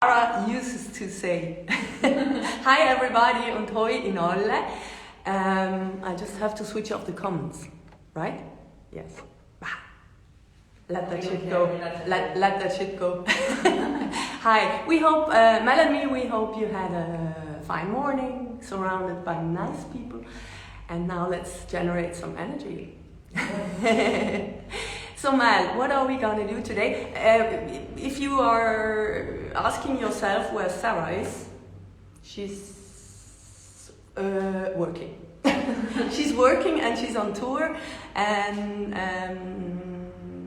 Sara uses to say, hi everybody und hoi in alle. I just have to switch off the comments, right? Yes. Let that shit go. Let that shit go. Hi. We hope, Melanie, we hope you had a fine morning, surrounded by nice people. And now let's generate some energy. So Mel, what are we gonna do today? If you are asking yourself where Sara is, she's working. She's working and she's on tour, and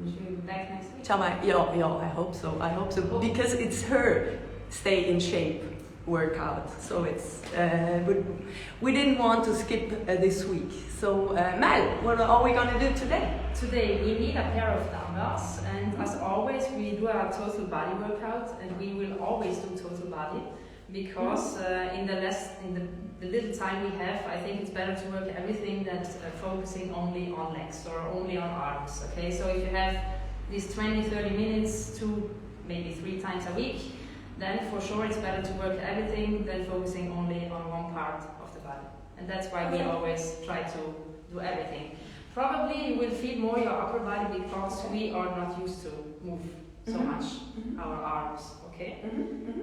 she'll be back next week. Yeah, I hope so. Because it's her stay in shape workout. So it's we didn't want to skip this week. So Mel, what are we gonna do today? Today we need a pair of dumbbells, and as always we do our total body workout, and we will always do total body because in the little time we have, I think it's better to work everything than focusing only on legs or only on arms. Okay, so if you have these 20-30 minutes 2, maybe 3 times a week, then for sure it's better to work everything than focusing only on one part of the body. And that's why we always try to do everything. Probably you will feel more your upper body because we are not used to move so much our arms, okay?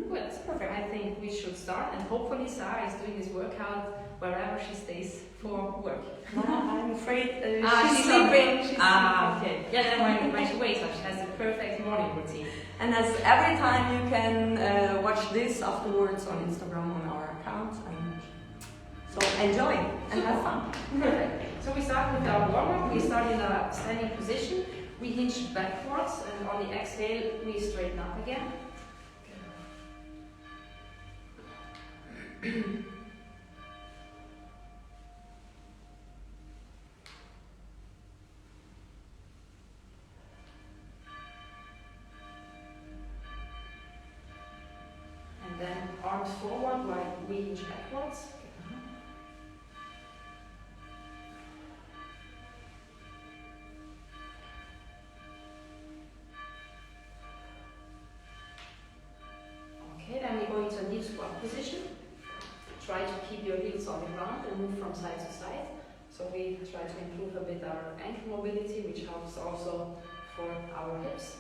Good, perfect. I think we should start, and hopefully Sara is doing this workout wherever she stays for work. I'm afraid she's sleeping. Okay. Yeah, then when she wakes up, she has a perfect morning routine. And as every time you can watch this afterwards on Instagram on our account. So enjoy and have fun. Perfect. So we start with our warm-up. We start in a standing position. We hinge backwards, and on the exhale, we straighten up again. And then arms forward while we hinge backwards. Okay, then we go into a knee squat position. Try to keep your heels on the ground and move from side to side. So we try to improve a bit our ankle mobility, which helps also for our hips.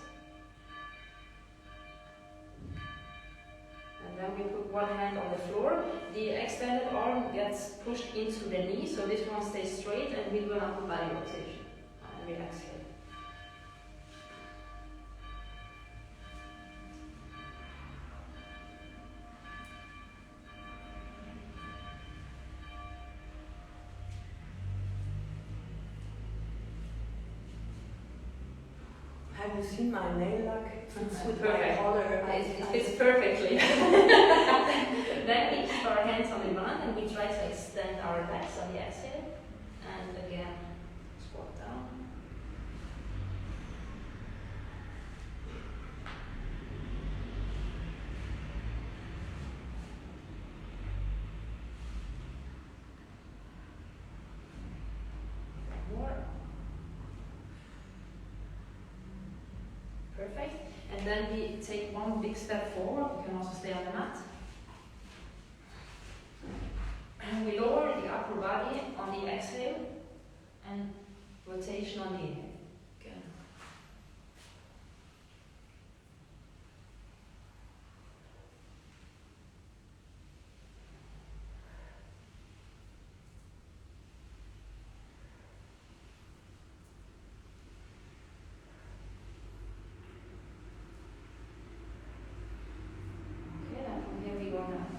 And then we put one hand on the floor. The extended arm gets pushed into the knee, so this one stays straight, and we do an upper body rotation. And we exhale. Have you seen my nail lock? Perfect. It fits perfectly. Then we keep our hands on the ground and we try to extend our legs on the exhale. And again, squat down. More. Perfect. And then we take one big step forward. We can also stay on the mat. And we lower the upper body on the exhale and rotation on the inhale. Again.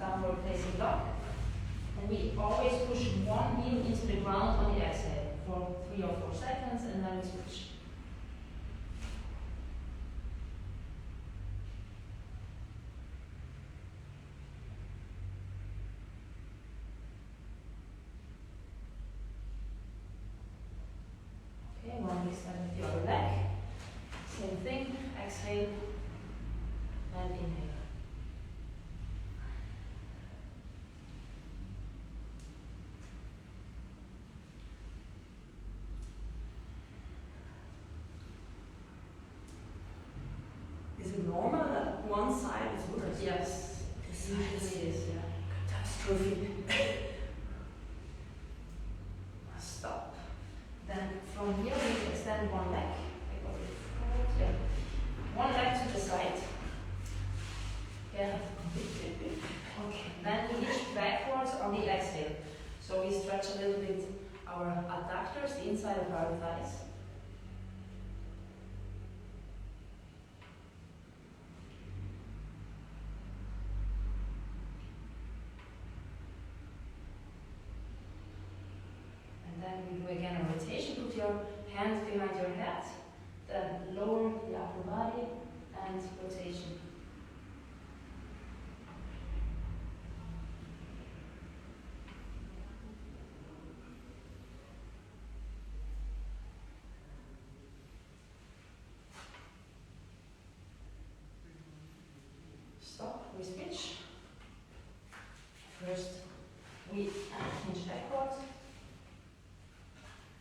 Downward facing dog. And we always push one heel into the ground on the exhale for 3 or 4 seconds, and then we switch. Okay, one big step with the other leg. Same thing, exhale and inhale. Yeah. Okay, then we hitch backwards on the exhale. So we stretch a little bit our adductors, the inside of our thighs. And then we do again a rotation. Put your hands behind your head, then lower the upper body and rotation. Stop, we switch. First we hinge backwards,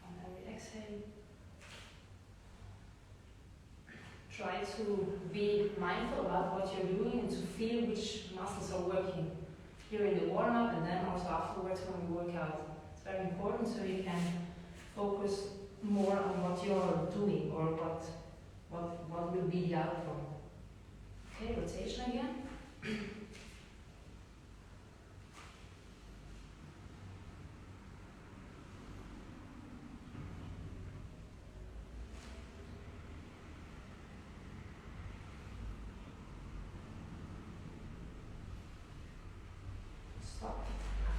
and then we exhale. Try to be mindful about what you're doing and to feel which muscles are working here in the warm-up and then also afterwards when we work out. It's very important so you can focus more on what you're doing or what will be the outcome. Okay, rotation again. Stop.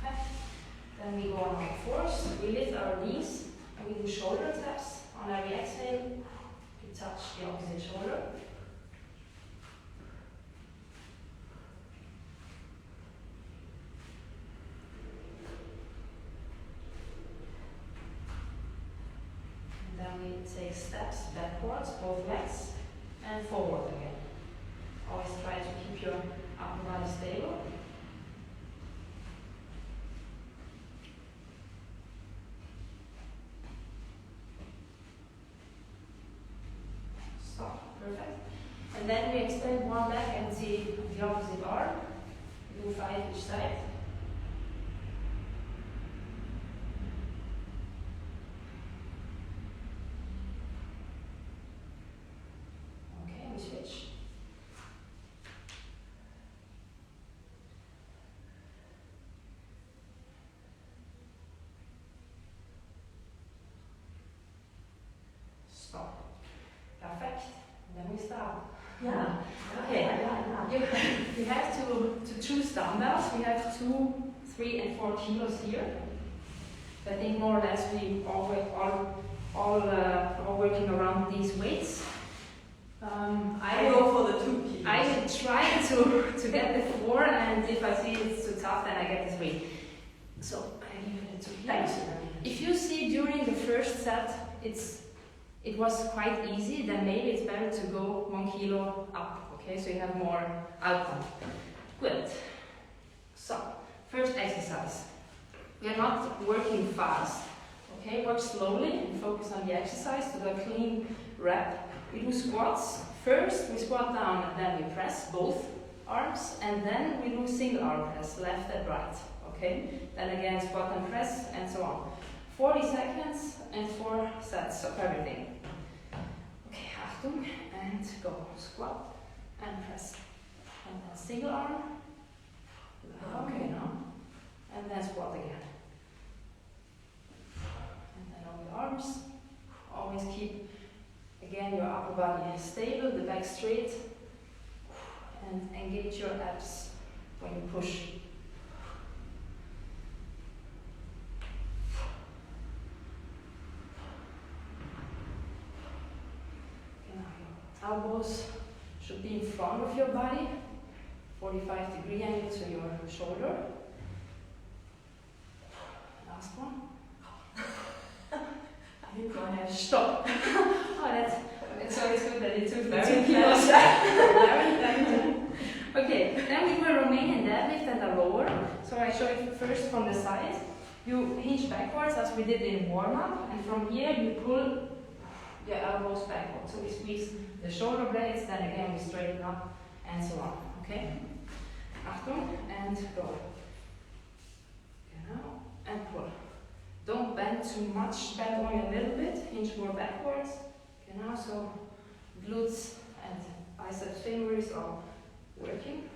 Okay. Then we go on all fours. We lift our knees and we do shoulder taps. On every exhale, we touch the opposite shoulder. Then we take steps backwards, both legs, and forward again. Always try to keep your upper body stable. Stop, perfect. And then we extend one leg and the opposite arm. We do 5 each side. Switch. Stop. Perfect. Then we start. Yeah. Okay. Yeah. You have to choose dumbbells. We have 2, 3, and 4 kilos here. I think more or less we all working around these weights. I go for the 2 kilos. I try to get the 4, and if I see it's too tough, then I get the 3. So I give it the 2 kilos. If you see during the first set, it was quite easy, then maybe it's better to go 1 kilo up. Okay, so you have more outcome. Good. So first exercise. We are not working fast. Okay, work slowly and focus on the exercise to do a clean rep. We do squats. First, we squat down and then we press both arms, and then we do single arm press, left and right. Okay? Then again, squat and press, and so on. 40 seconds and 4 sets of everything. Okay, Achtung, and go. Squat and press. And then single arm. Okay, now. And then squat again. And then on the arms. Always keep again your upper body stable, the back straight, and engage your abs when you push. Okay, now your elbows should be in front of your body, 45-degree angle to your shoulder. Last one. You go ahead. Stop. It's always good that you took the Very 2 kilos. Okay, then we do a Romanian deadlift and a rower. So I show it first from the side. You hinge backwards as we did in warm-up, and from here you pull your elbows backwards. So we squeeze the shoulder blades, then again we straighten up, and so on. Okay? Achtung, and go. Genau, and pull. Don't bend too much, bend only a little bit, hinge more backwards. Genau, so glutes and bicep fingers are working.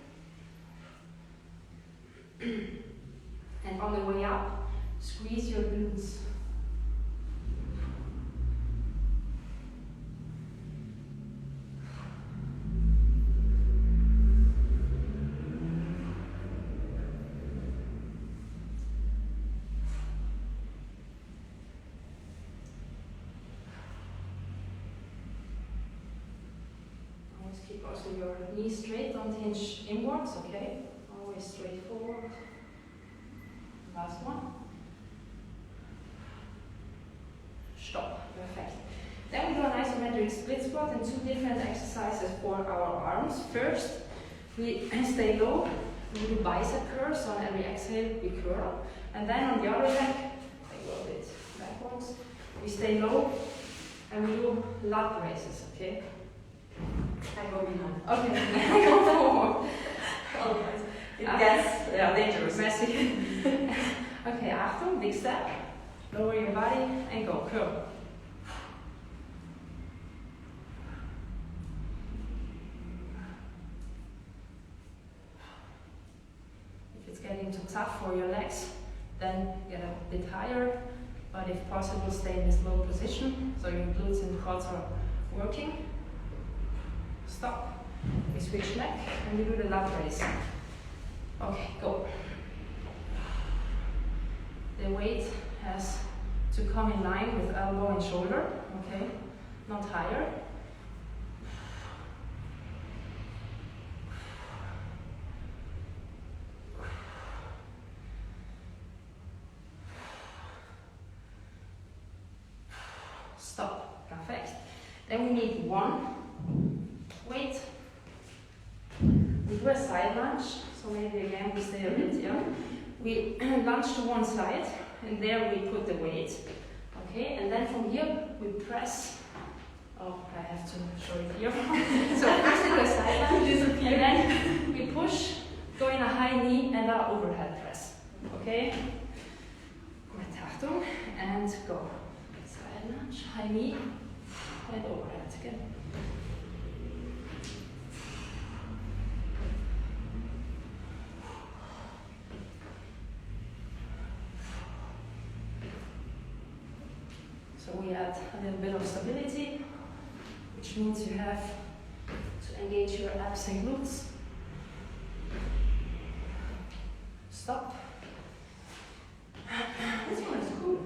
And on the way up, squeeze your glutes. Always keep also your knees straight, don't hinge inwards, okay? Always straight forward. Last one. Stop. Perfect. Then we do an isometric split squat and 2 different exercises for our arms. First, we stay low. We do bicep curls. On every exhale, we curl. And then on the other leg, I go a bit backwards. We stay low and we do lat raises, okay? I go behind. Okay, I go forward. Otherwise, it gets dangerous. Messy. Okay, Achtung, big step. Lower your body and go, curl. If it's getting too tough for your legs, then get a bit higher. But if possible, stay in this low position so your glutes and quads are working. Stop. We switch neck and we do the lat raise. Okay, go. The weight has to come in line with elbow and shoulder, okay? Not higher. Stop. Perfect. Then we need one weight. We do a side lunge, so maybe again we stay a bit, yeah? We lunge to one side, and there we put the weight, okay? And then from here, we press. Oh, I have to show it here. So first we do a side lunge, and then we push, go in a high knee and an overhead press, okay? Mit Achtung, and go. Side lunge, high knee, and overhead again. So we add a little bit of stability, which means you have to engage your abs and glutes. Stop. This one is cool.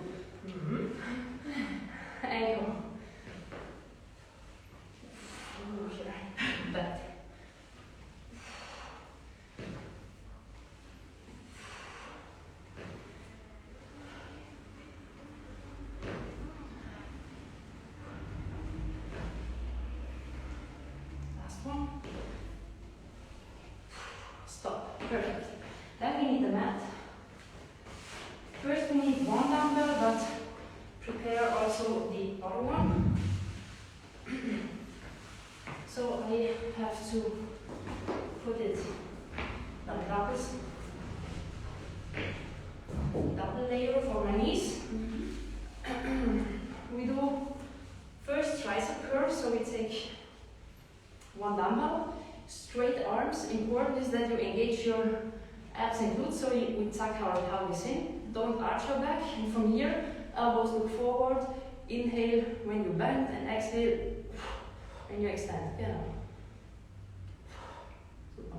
And go. Here. Back. One. Stop. Perfect. Then we need the mat. First we need one dumbbell, but prepare also the other one. So I have to put it like doubles. Double layer for my knees. We do first tricep curl, so we take one dumbbell, straight arms. Important is that you engage your abs and glutes, so we tuck our pelvis in. Don't arch your back, and from here, elbows look forward. Inhale when you bend, and exhale when you extend. Yeah. Super.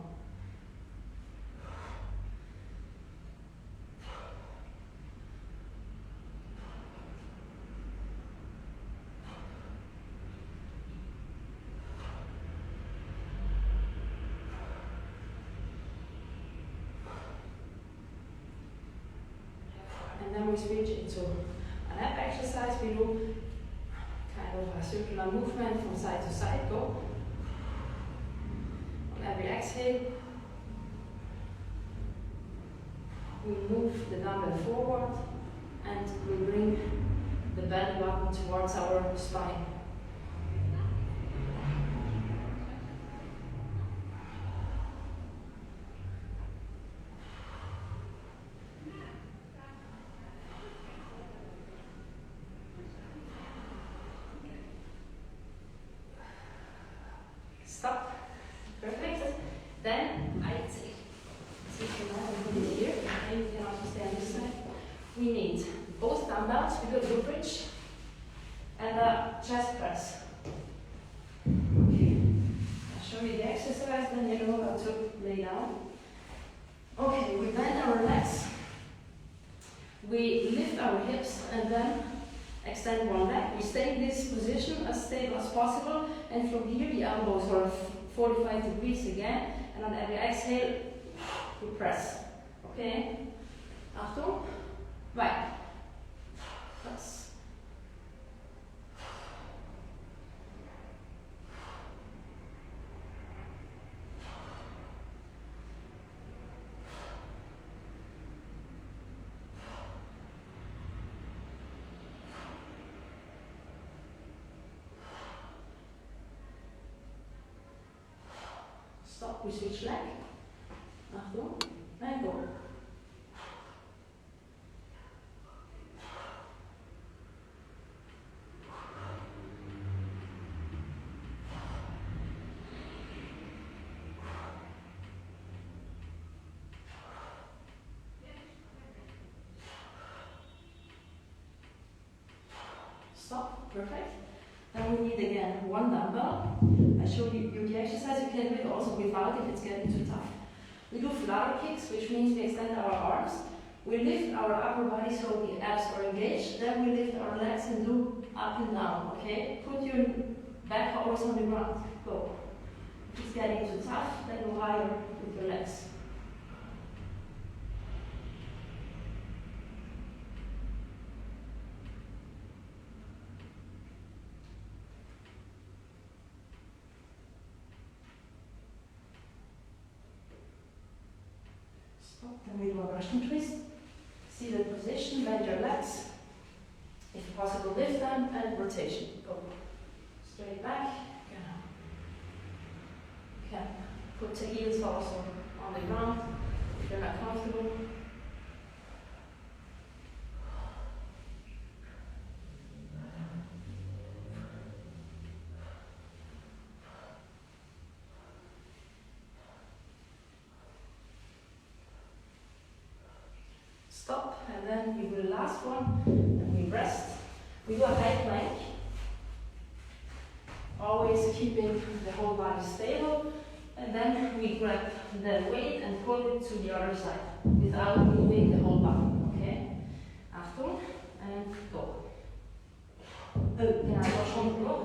And then we switch into an ab exercise. We do kind of a circular movement from side to side. Go. On every exhale, we move the dumbbell forward and we bring the belly button towards our spine. Stop. Perfect. Then I sit and put it here. Okay, you can also stay on this side. We need both dumbbells, we do a glute bridge and a chest press. Okay, I'll show you the exercise, then you know how to lay down. Okay, we bend our legs, we lift our hips and then extend one leg. We stay in this position as stable as possible, and from here the elbows are 45 degrees again, and on every exhale we press. Okay? Achtung. Right. Press. Stop, we switch leg. Achtung, and go. Stop, perfect. Then we need again one dumbbell. I showed you the exercise, you can do it also without if it's getting too tough. We do flutter kicks, which means we extend our arms. We lift our upper body so the abs are engaged. Then we lift our legs and do up and down, okay? Put your back always on the ground. Go. If it's getting too tough, then go higher with your legs. Then we do a Russian twist. Seated position, bend your legs. If possible, lift them and rotation. Go. Straight back. You can put the heels also on the ground if you're not comfortable. Stop, and then we do the last one, and we rest. We do a high plank, always keeping the whole body stable, and then we grab the weight and pull it to the other side without moving the whole body, okay? Achtung, and go. Oh, ja, das war schon genug.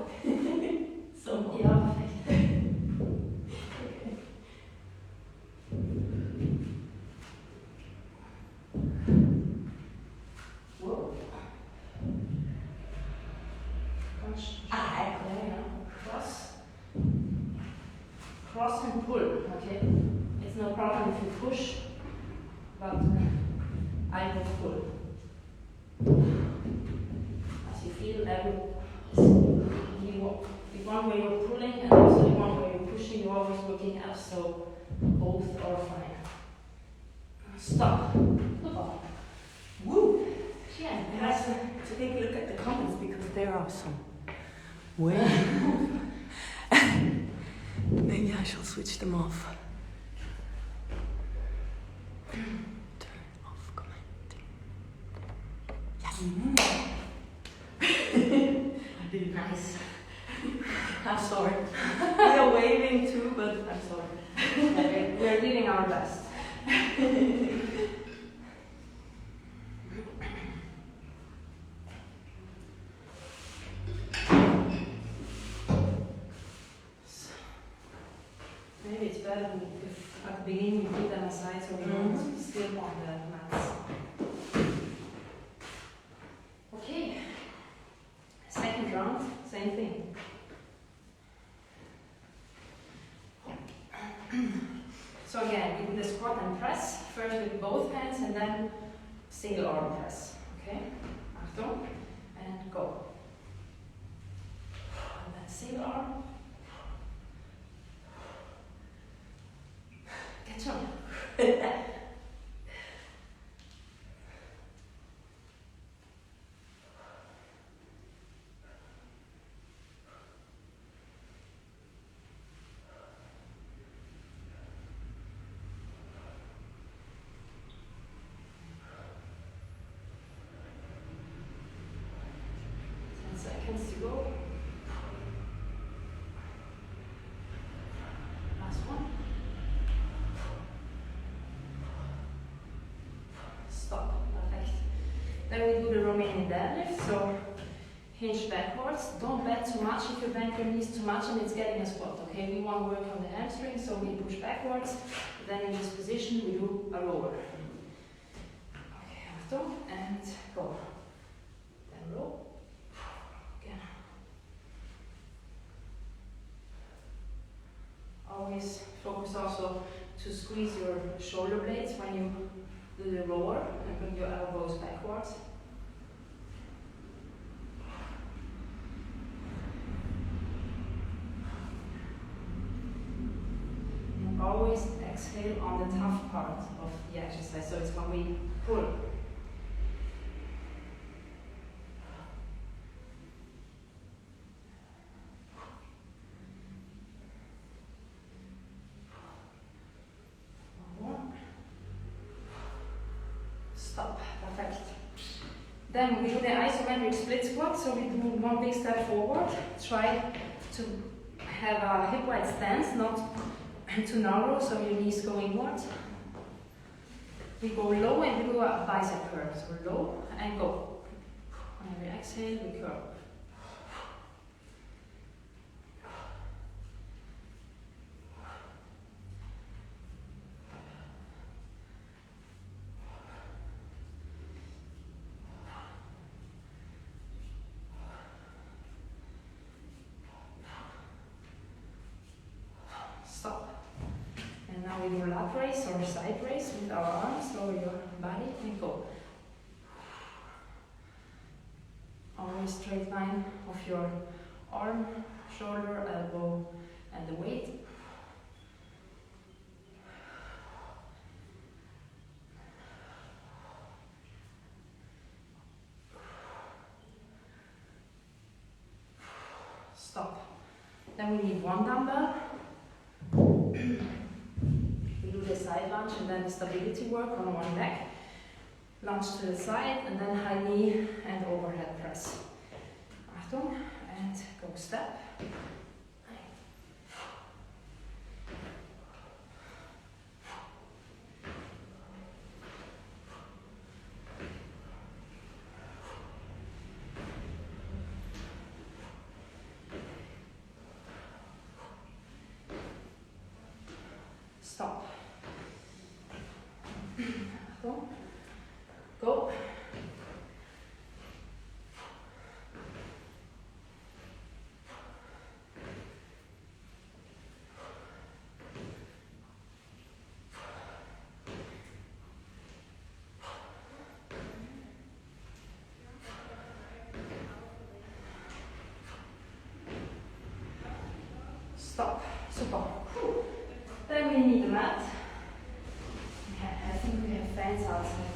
So, ja, perfekt. Cross and pull, okay? It's no problem if you push, but I will pull. As you feel, the one way you're pulling and also the one way you're pushing, you're always looking up, so both are fine. Stop. Woo! Yeah, You have to take a look at the comments because there are some way. Maybe I shall switch them off. Turn off commenting. Yes. I did it nice. I'm sorry. We are waving too, but I'm sorry. We are giving our best. Maybe it's better if at the beginning you put them aside so we don't still on the mats. Okay, second round, same thing. So again, we do the squat and press, first with both hands and then single arm press. Okay, Achtung, and go. And then single arm. Catch on. seconds to go. Last one. Stop. Perfect. Then we do the Romanian deadlift. So hinge backwards. Don't bend too much. If you bend your knees too much and it's getting a squat. Okay, we want to work on the hamstring, so we push backwards. Then in this position we do a rower. Okay, after and go. Then roll. Again. Always focus also to squeeze your shoulder blades when you do the rower and bring your elbows backwards. And always exhale on the tough part of the exercise. So it's when we pull. Stop. Perfect. Then we do the isometric split squat. So we do one big step forward. Try to have a hip wide stance, not too narrow, so your knees go inward. We go low and we do a bicep curl. So low and go. When we exhale, we curl. Stop. And now we do lat raise or side raise with our arms over your body and go. Always straight line of your arm, shoulder, elbow, and the weight. Stop. Then we need one dumbbell. We do the side lunge and then the stability work on one leg. Lunge to the side and then high knee and overhead press. Achtung, and go step. Stop. Go. Go. Stop. Super. Then we need a mat. I think we have fans outside.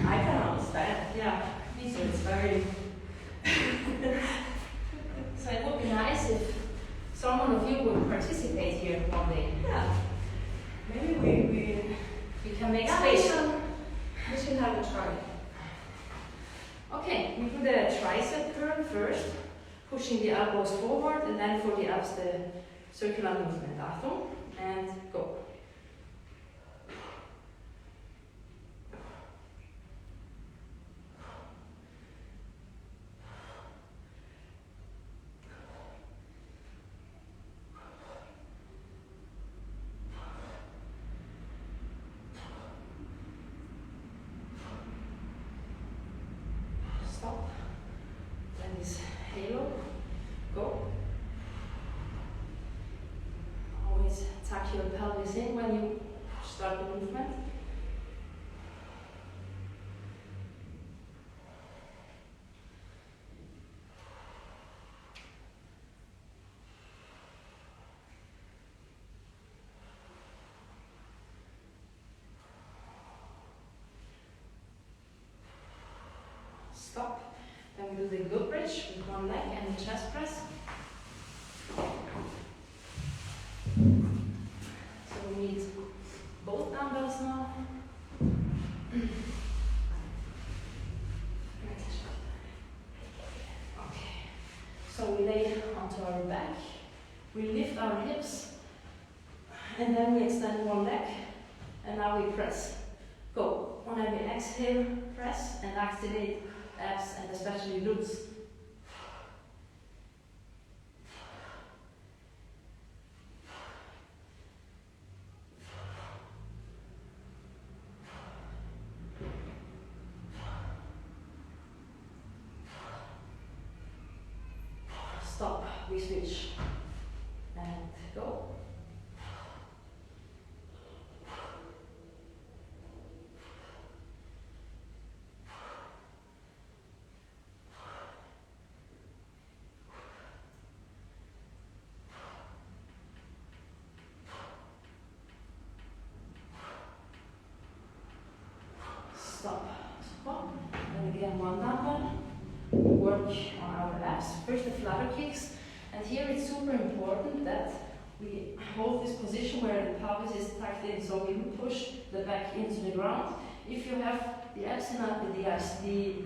I can understand. Yeah, me too. It's very. So it would be nice if someone of you would participate here one day. Yeah. Maybe We can make yeah, space. we should have a try. Okay, we do the tricep curl first, pushing the elbows forward, and then for the abs the circular movement. Achtung, and go. Stop. Then this halo. Go. Always tuck your pelvis in when you start the movement. Stop. Then we do the glute bridge with one leg and the chest press. So we need both dumbbells now. our hips. And then we extend one leg. And now we press. Go. On every exhale, press and activate abs and especially glutes. Stop, we switch, and go. Stop, stop, and again one dumbbell. Work on our abs. First the flutter kicks, and here it's super important that we hold this position where the pelvis is tucked in, so we push the back into the ground. If you have the abs in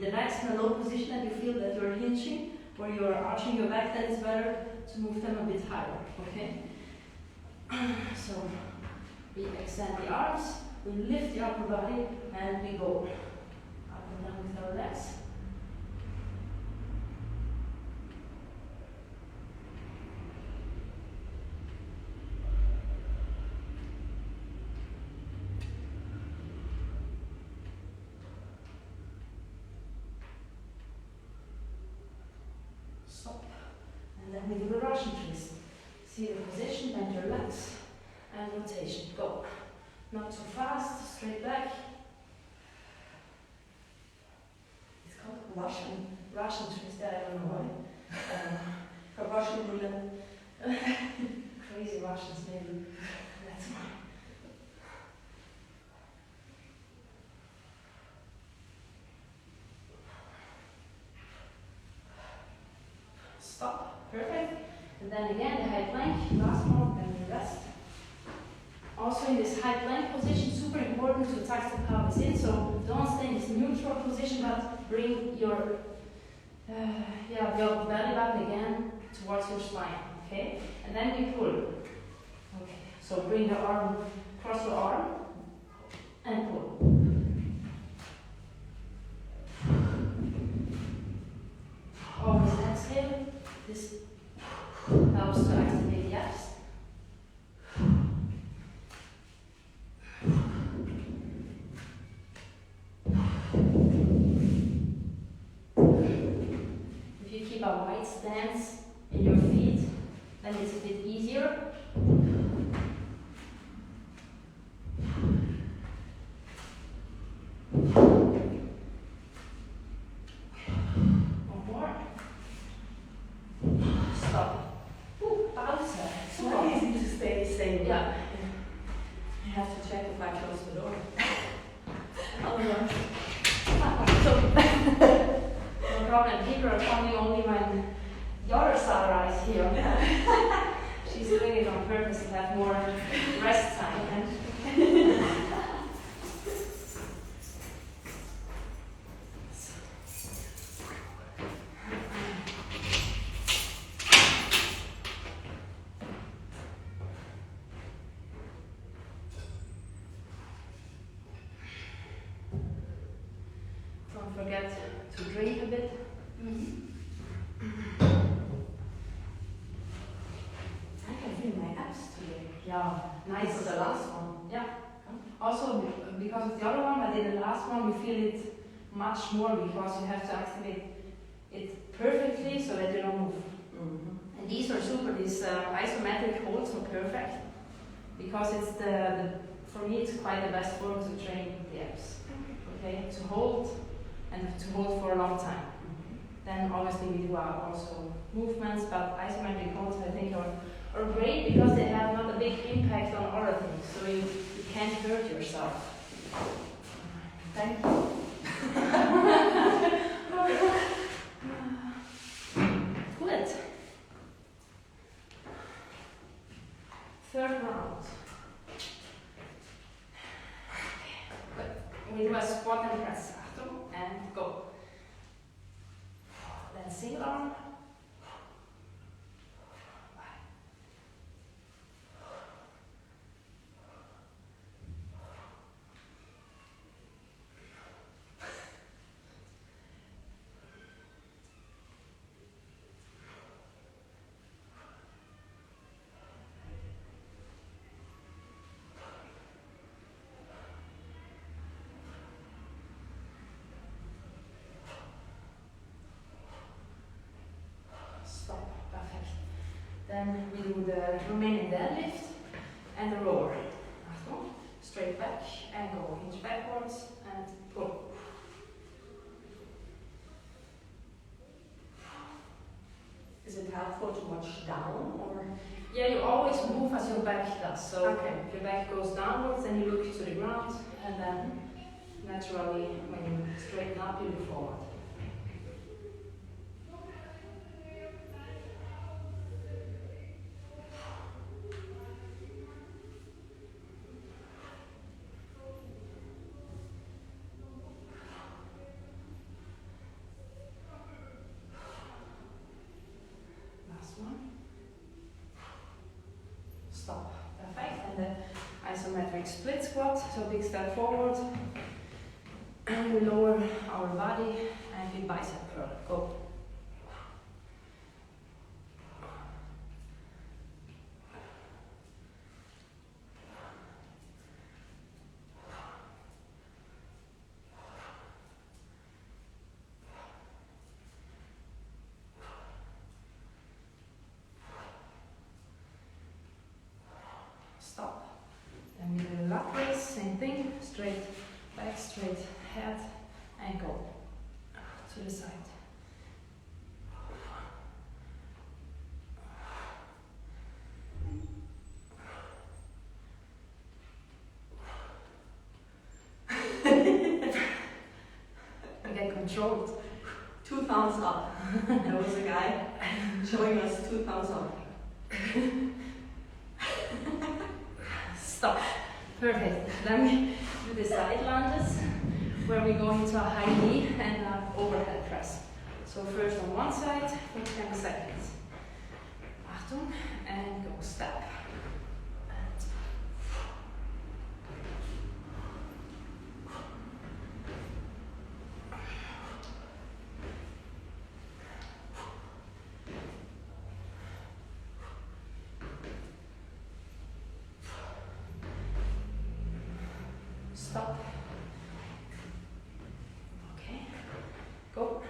the legs in a low position and you feel that you're hinging or you're arching your back, then it's better to move them a bit higher, okay? So we extend the arms, we lift the upper body, and we go up and down with our legs. Stop. And then we do a Russian twist. See the position, bend your legs, and rotation. Go. Not too fast, straight back. It's called Russian. Russian twist, I don't know why. A Russian roulette. Crazy Russians, maybe. That's why. Stop. Perfect. And then again, the high plank, last one, and the rest. Also in this high plank position, super important to tuck the pelvis in, so don't stay in this neutral position, but bring your belly button again towards your spine, okay? And then we pull. Okay, so bring the arm, cross your arm, and pull. Always exhale. This helps to activate the abs. If you keep a wide stance in your feet, then it's a bit easier. One more. Stop. Pause. It's not easy to stay same. Yeah. I have to check if I close the door. Otherwise. No problem. People are coming only when the other Sara is here. She's doing it on purpose to have more rest time. And don't forget to drink a bit. I can feel my abs today. Yeah, nice. This is the last one. Yeah. Also, because of the other one, but in the last one, we feel it much more because you have to activate it perfectly so that you don't move. Mm-hmm. And these are super. These isometric holds are perfect because it's for me, it's quite the best form to train the abs. Okay, to hold and to hold for a long time. Then obviously we do also movements, but isometric holds I think are great because they have not a big impact on other things, so you can't hurt yourself. Thank you. Good. Third round. Good. We do a squat and press. And go. Then single arm. then we do the remaining deadlift and the rower. Achtung. Straight back and go. Hinge backwards and pull. Is it helpful to watch down or? Yeah, you always move as your back does. So Okay. if your back goes downwards, then you look to the ground, and then naturally, when you straighten up, you look forward. Last one. Stop. Perfect. And the isometric split squat. So big step forward. And we lower our body and we bicep curl. Go. Stop. And we do a lat raise, same thing. Straight back, straight head, and go to the side. You get controlled. 2 thumbs up. There was a guy showing us 2 thumbs up. Stop. Perfect. Then we do the side lunges, where we go into a high knee and an overhead press. So first on one side for 10 seconds. Achtung, and go step. Stop. Okay. Go.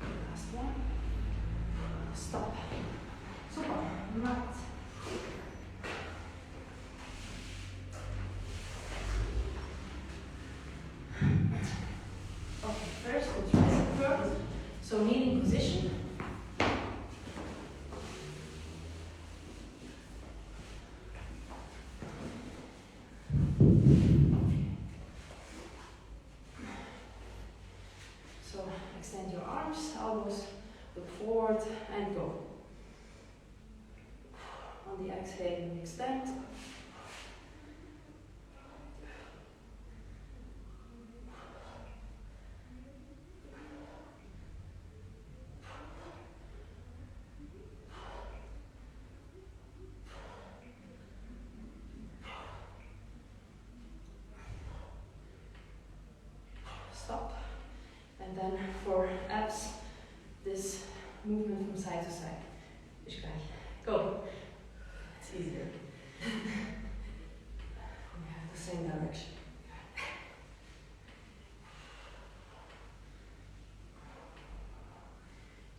Last one. Stop. Super. Right. Okay, first we'll tricep curls. So kneeling position. So extend your arms, elbows look forward and go. On the exhale, extend. Stop. And then for abs, this movement from side to side. Is gleich. Go. It's easier. We have the same direction.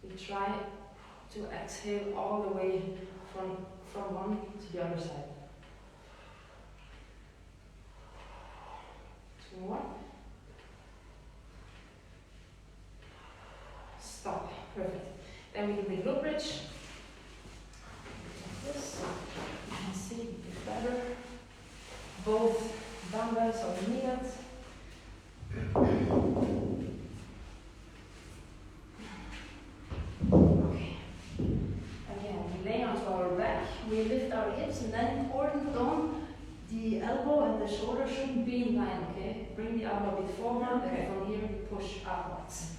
We try to exhale all the way from one to the other side. 2 more. Stop. Perfect. Then we do the glute bridge. Like this. You can see it better. Both dumbbells are needed. Okay. Again, we lay onto our back. We lift our hips, and then important on the elbow and the shoulder shouldn't be in line. Okay. Bring the elbow a bit forward, Okay. and from here we push upwards.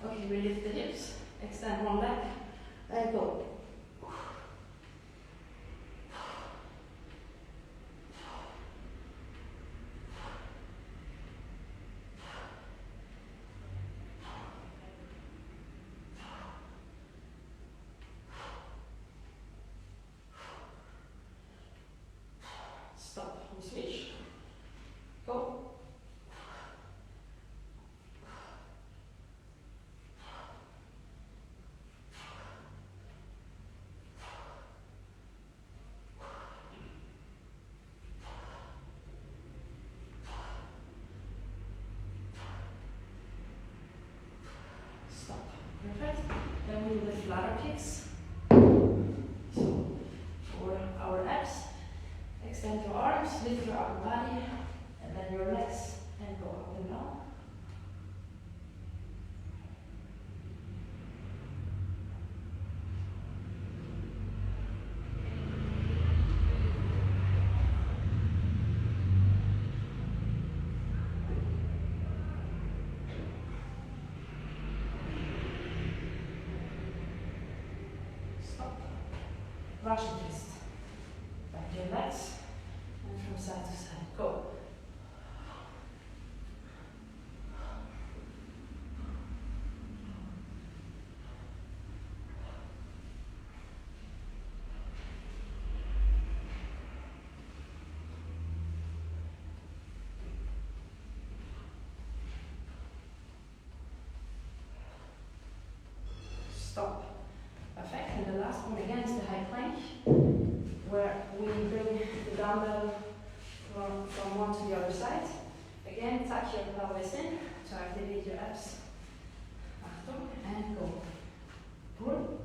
Okay, we lift the hips, extend one leg, and go. Then we do the flutter kicks. So for our abs, extend your arms, lift your upper body, and then your legs, and go up and down. Russian twist. Back your legs and from side to side. Go. Stop. Perfect. And the last one again is the high plank, where we bring the dumbbell from one to the other side. Again, tuck your pelvis in to activate your abs. Achtung, and go. Pull.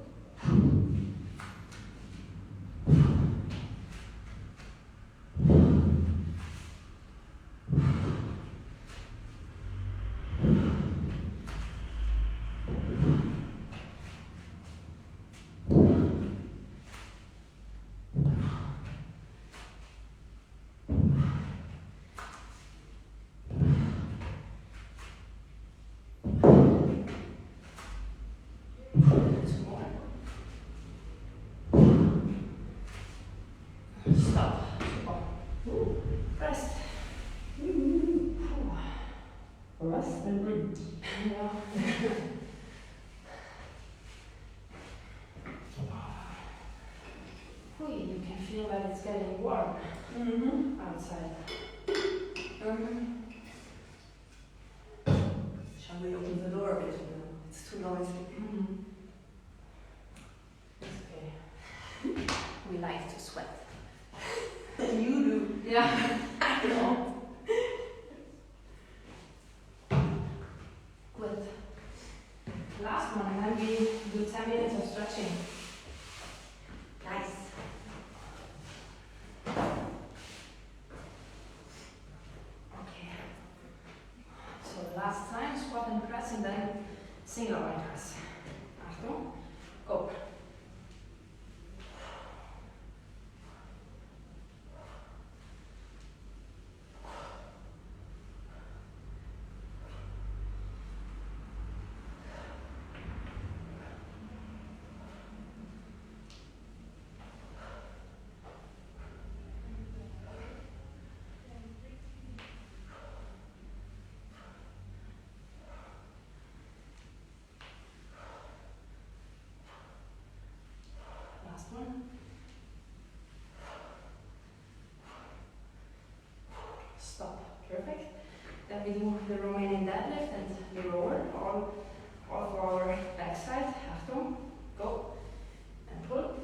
Stop. Rest. Rest and breathe. Yeah. You can feel that it's getting warm outside. Shall we open the door a bit? It's too noisy. Okay. We like to sweat. You do. Yeah. I know. Good. Last one, and then we do 10 minutes of stretching. Nice. Okay. So the last time, squat and press, and then single arm press. Achtung. Go. Last one. Stop. Perfect. Then we do the Romanian deadlift and the rower, all of our backside. Achtung. Go. And pull.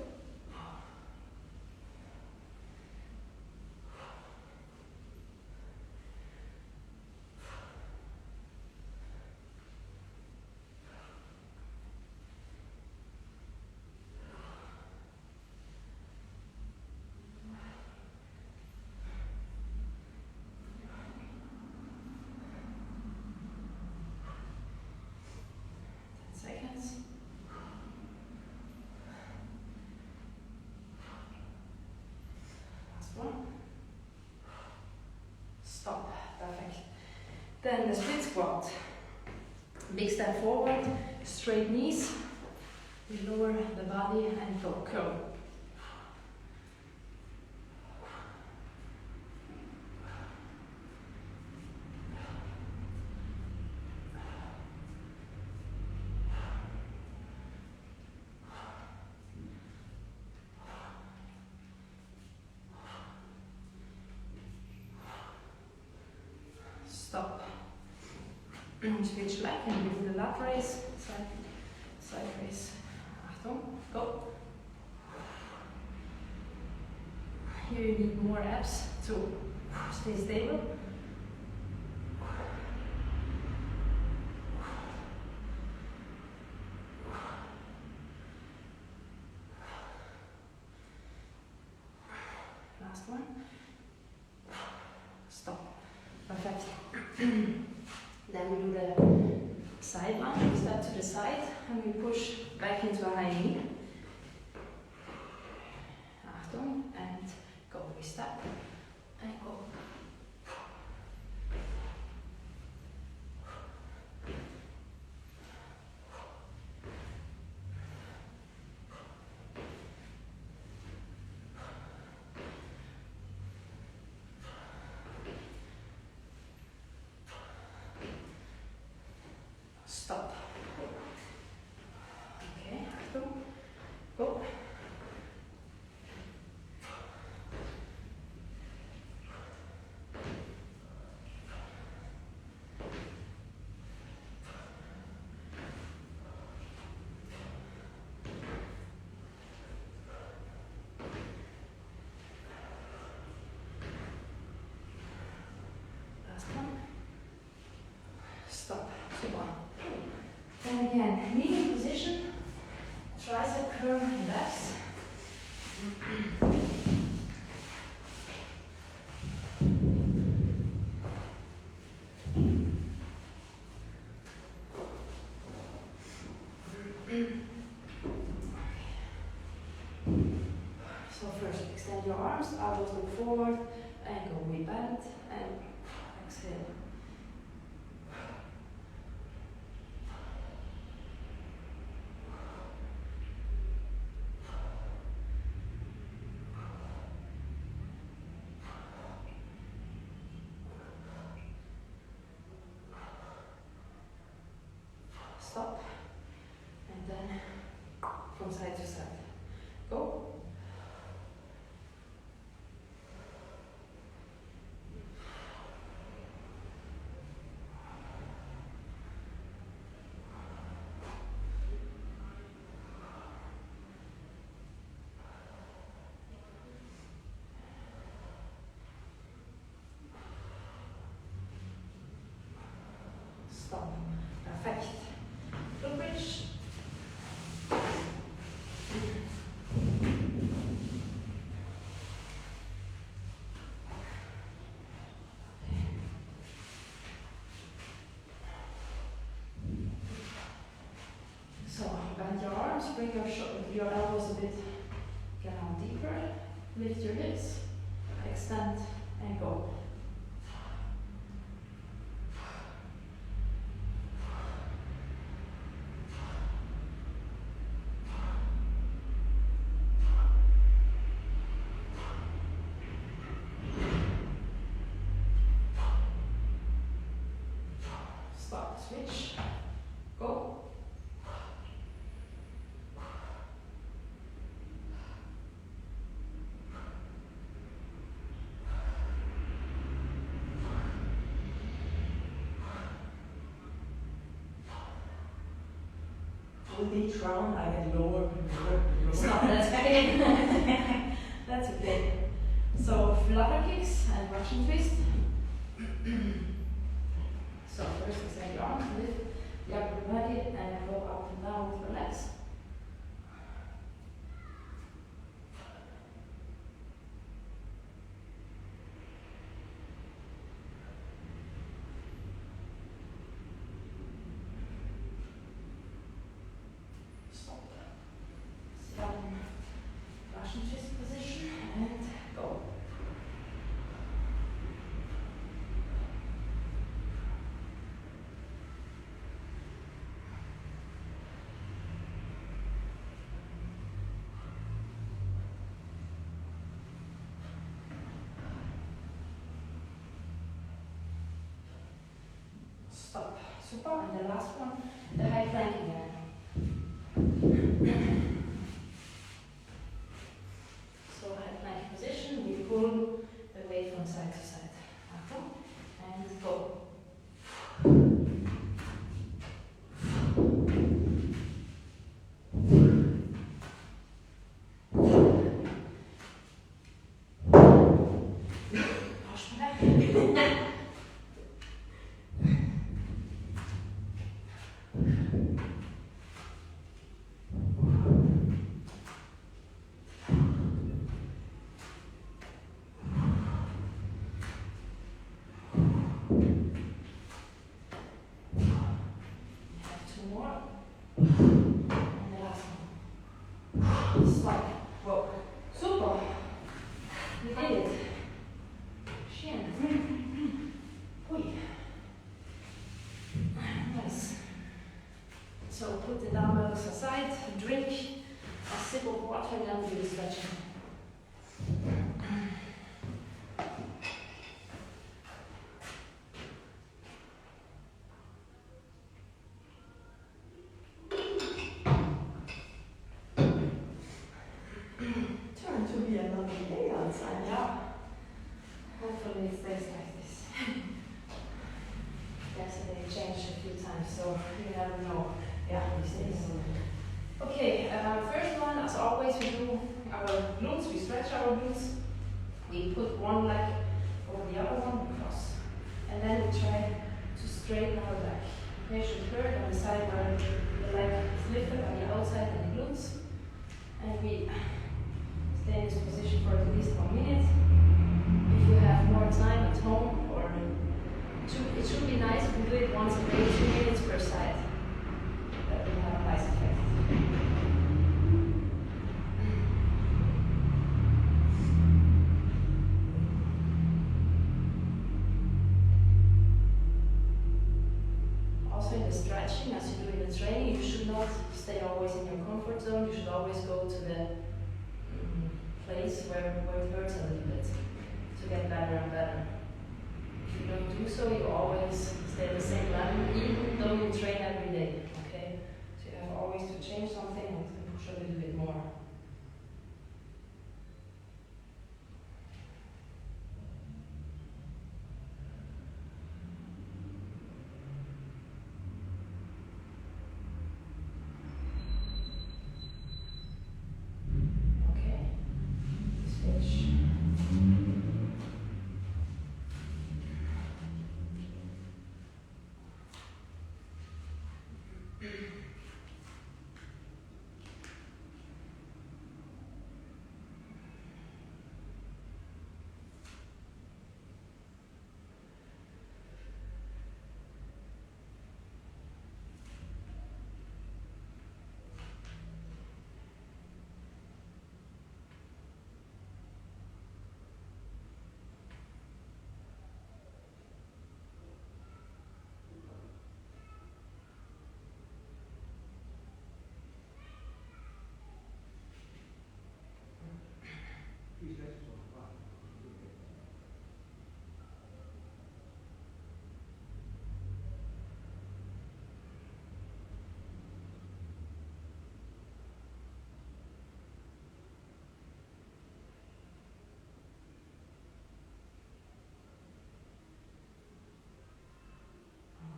Seconds. Last one. Stop. Perfect. Then the split squat. Big step forward, straight knees. We lower the body and go curl. Stop. Switch leg and we do the lat raise, side raise. Achtung, go. Here you need more abs to stay stable. Then we do the side lunge. We step to the side and we push back into a high knee. Achtung, and go. We step and go. Stop. Okay, Achtung, go. Last one. Stop. Super. And again, kneeling position, tricep curl and lefts. So first extend your arms, elbows look forward, and go. We bend and exhale. Stop, and then from side to side. Go. Stop. Perfect. Full bridge. So bend your arms, bring your elbows a bit down deeper, lift your hips, extend and go. Stop, switch, go. With each round, I get lower and lower and lower. Stop, that's okay. That's okay. So flutter kicks and Russian twist. So first extend your arms, lift the upper body and go up and down with your legs. Stop. Down Russian twist position and go. Stop. Super. And the last one, the high plank again. So high plank position, we pull the weight from side to side. Achtung. And go. Push back. Slide. Whoa. Super. You did it. Shin. Oi. Nice. So put the dumbbells aside, drink a sip of water, and then do the stretching. Turn to be another day outside. Yeah. Hopefully it stays like this. Yesterday it changed a few times, so you never know. Yeah, these days. Okay, first one, as always, we do our glutes, we stretch our glutes. We put one leg over the other one, we cross. And then we try to straighten our back. Okay, should hurt on the side where the leg is lifted on the outside and the glutes. And we stay in this position for at least 1 minute. If you have more time at home, or it should be nice if you do it once a day, 2 minutes per side. That will have a nice effect. Also in the stretching, as you do in the training, you should not stay always in your comfort zone. You should always go to the place where it hurts a little bit to get better and better. If you don't do so, you always stay at the same level, even though you train every day. Okay, so you have always to change something and push a little bit more. Okay, switch.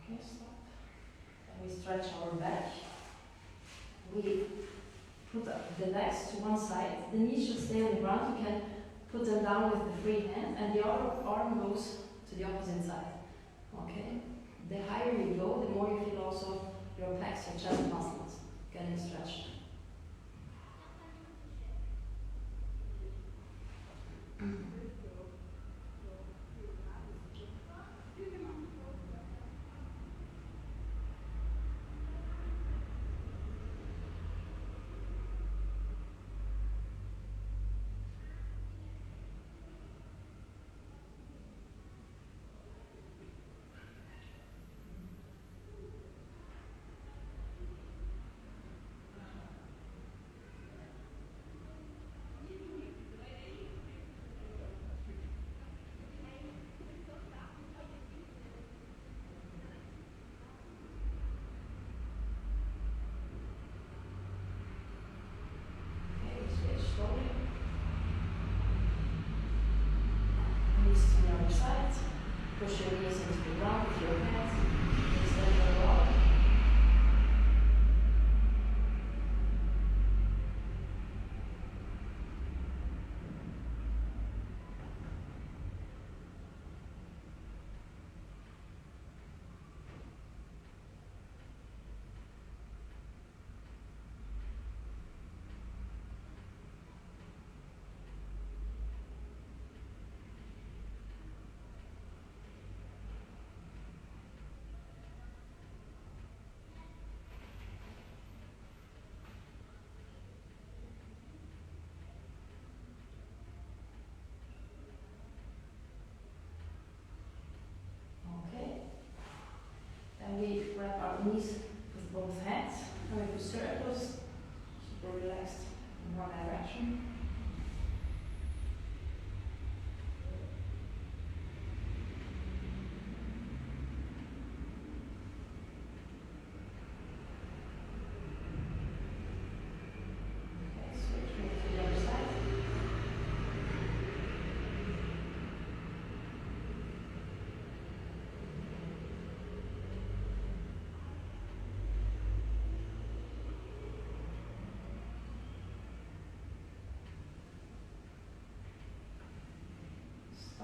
Okay, stop. And we stretch our back. We put the legs to one side. The knees should stay on the ground. You can put them down with the free hand, and the other arm goes to the opposite side. Okay? The higher you go, the more you feel also your pecs, your chest muscles getting stretched.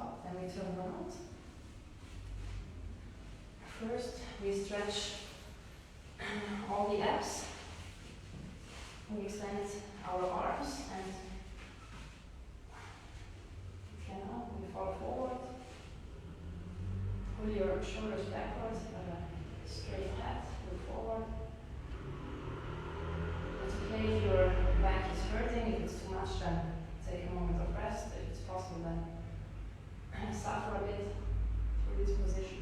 stop, then we turn around. First, we stretch all the abs. We extend our arms and we fall forward. Pull your shoulders backwards, have a straight head, look forward. It's okay if your back is hurting. If it's too much, then take a moment of rest. If it's possible, then suffer a bit through this position.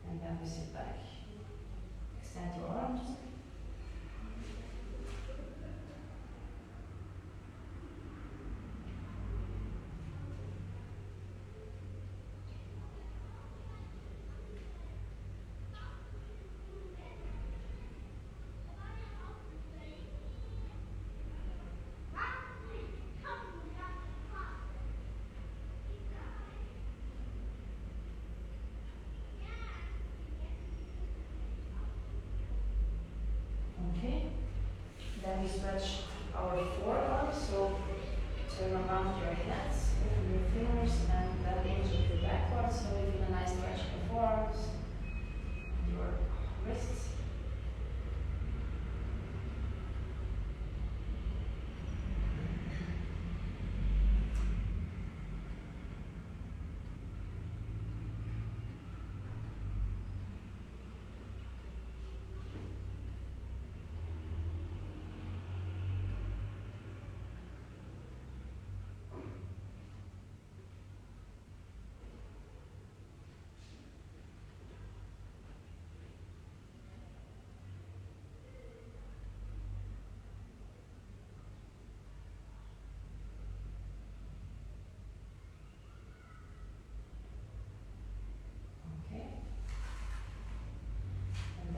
And then we sit back. Extend your arms. Okay, then we stretch our forearms, so turn around your hands, open your fingers, and then inch backwards, so you feel a nice stretch in the forearms, and your wrists.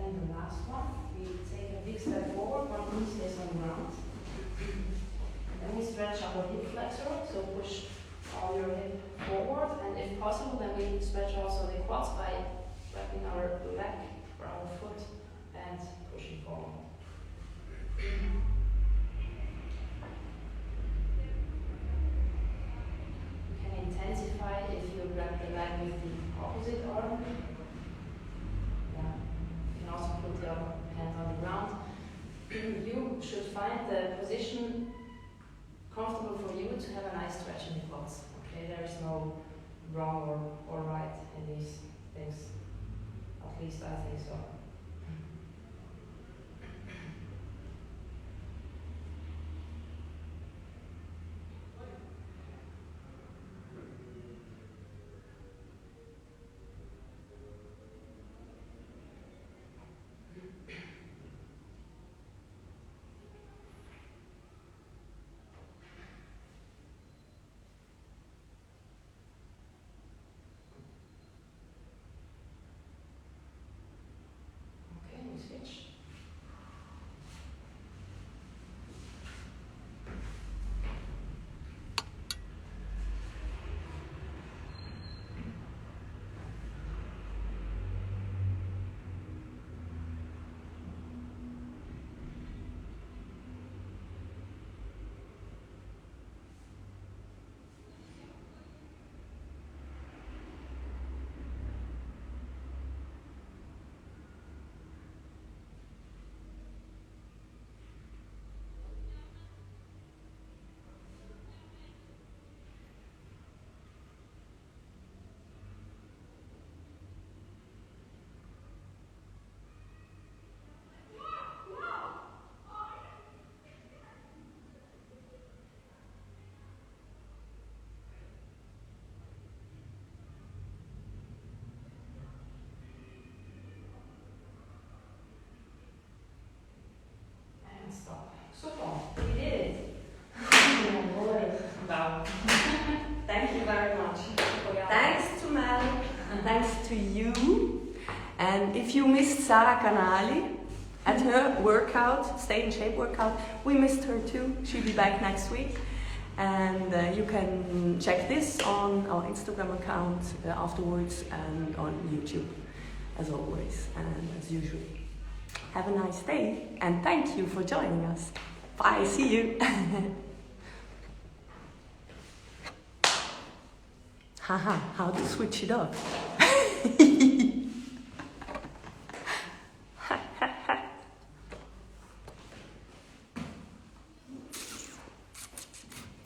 And the last one, we take a big step forward, one knee stays on the ground. Then we stretch our hip flexor, so push all your hip forward, and if possible, then we stretch also the quads by wrapping our leg or our foot and pushing forward. You can intensify if you wrap the leg with the opposite arm. Also put your hand on the ground. You should find the position comfortable for you to have a nice stretch in the quads. Okay, there is no wrong or right in these things. At least I think so. Switch. Stop. Super. We did it. Oh boy. Wow. Thank you very much. Thanks to Mel. Thanks to you. And if you missed Sara Canali at her workout, Stay in Shape workout, we missed her too. She'll be back next week. And you can check this on our Instagram account afterwards and on YouTube, as always and as usual. Have a nice day and thank you for joining us. Bye, see you. Haha, how to switch it off.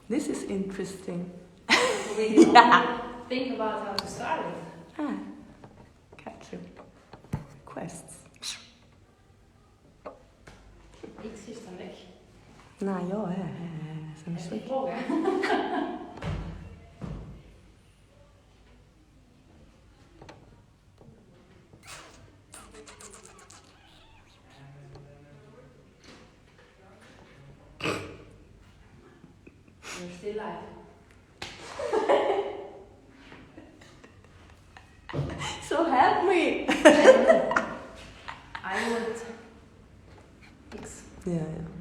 This is interesting. We can Yeah. think about how to start it. Ah, got you. Requests. Inte sista veck. Nej, jag är som Jag fick fråga. You're still live. So help me! I would fix. Yeah, yeah.